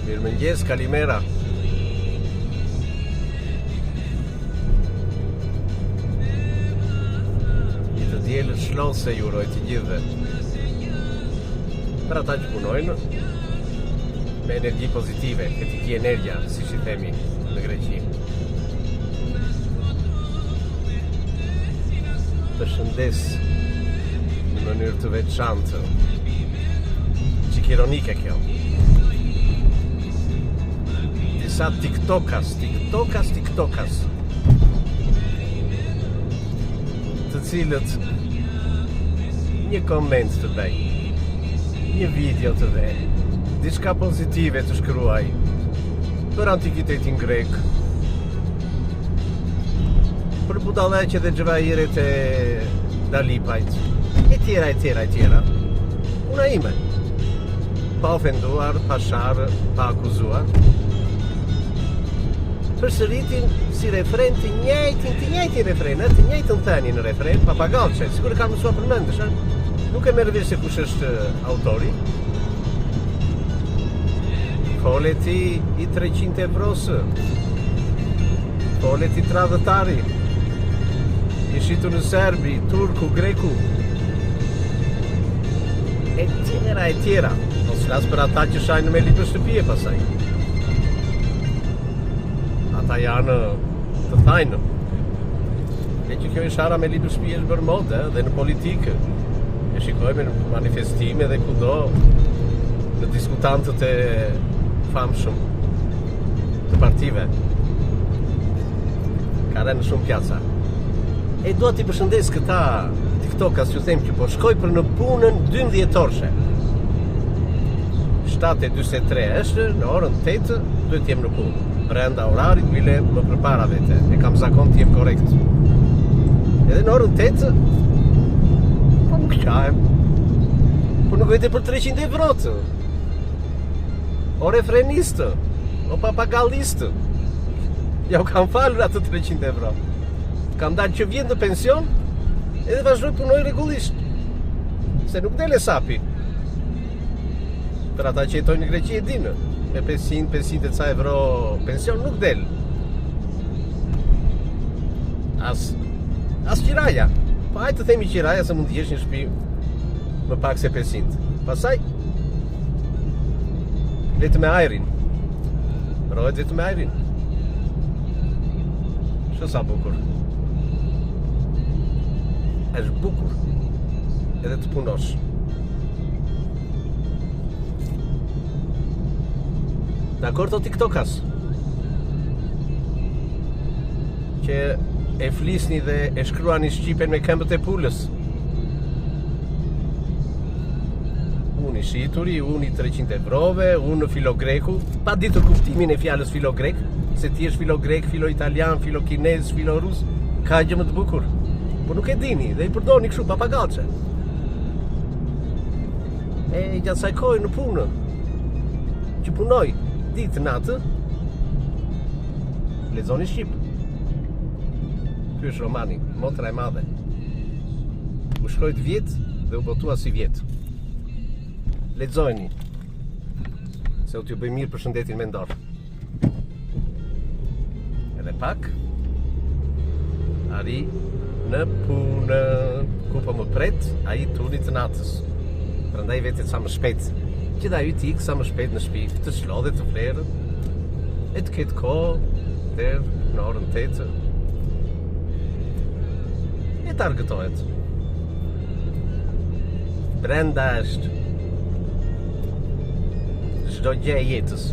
Mirëmëngjes, kalimera. Një të dielë shlose ju uroj të gjithëve. Për ata që punojnë me energji pozitive, etiki energja, siç I themi në Greqi. Përshëndes në mënyrë të veçantë. Çik ironike kjo. Disa tiktokas të cilët një koment të bëj, një video të dhe, diçka pozitive të shkruaj për antikitetin grek, për budallaqe dhe xhevahiret e Dalipajt, e tjera, puna ime, pa ofenduar, pa sharë, pa akuzuar, përsëritin si refren të njëjtin refren, të njëjtën thënie në refren, papagallçe, sikur e kam mësuar përmendesh, nuk e merr vesh se kush është autori. Foleti I 300 eurosë, foleti I tradhëtari, I shitur në serbi, turku, greku, e tjera, mos flas për ata që shajnë me libër shtëpie pasaj. Ata janë të thajnë. E që kjo I shara me libër shtëpie është bërë modë dhe në politikë. E shikojmë në manifestime dhe kudo në diskutantët e famshëm të partive. Ka rënë shumë pjaca. E dua t'i përshëndes këta tiktokas që them që po shkoj për në punën 12-orëshe. 7:43 është, në orën 8 duhet jem në punë. Brenda orarit bile më përpara vete. E kam zakon të jem korrekt. Edhe në orën 8 po nuk qajem. Po nuk vete për 300 euro. O refrenistë, o papagallistë. Ja u kam falur atë 300 euro. Kam dalë që vjen në pension edhe vazhdoj punoj rregullisht. Se nuk del sapi. Për ata që jetojnë në Greqi e dinë, me 500 e ca euro pension nuk del. As qiraja. Po hajtë të themi qiraja se mund të jesh një shtëpi më pak se 500. Pastaj vetë me ajrin. Rohet vetë me ajrin. Shë sa bukur. Është bukur. Edhe të punosh. Dakor të tiktokas që e flisni dhe e shkruani shqipen me këmbët e pulës. Unë I shituri, unë I 300 eurove, unë në filogreku, pa ditur kuptimin e fjalës filogrek, se ti është filogrek, filo-italian, filo-kinez, filo-rus, ka gjë më të bukur. Po nuk e dini dhe I përdorni kështu papagallçe. E gjatë saj kohë në punë, që punoj ditë natë, lexoni shqip. Ky është romani, motra e madhe. U shkrojt vjet dhe u botua si vjet. Lexojni, se u t'ju bëj mirë për shëndetin mendor. Edhe pak, ari në punë, ku po më pret, ai turni të natës. Prandaj vetë sa më shpejt, që da ju t'i ikë sa më shpejt në shtëpi, të shlodhe të flerë, e të ketë kohë, der në orën 8, e të argëtohet. Brenda është çdo gjë e jetës,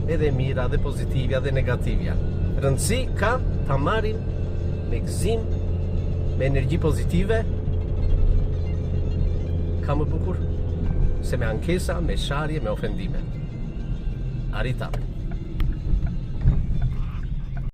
edhe mira, dhe pozitivja, dhe negativja. Rëndësi ka ta marrin me gëzim, me energji pozitive, ka më bukur se me ankesa, me sharje, me ofendime. Arita.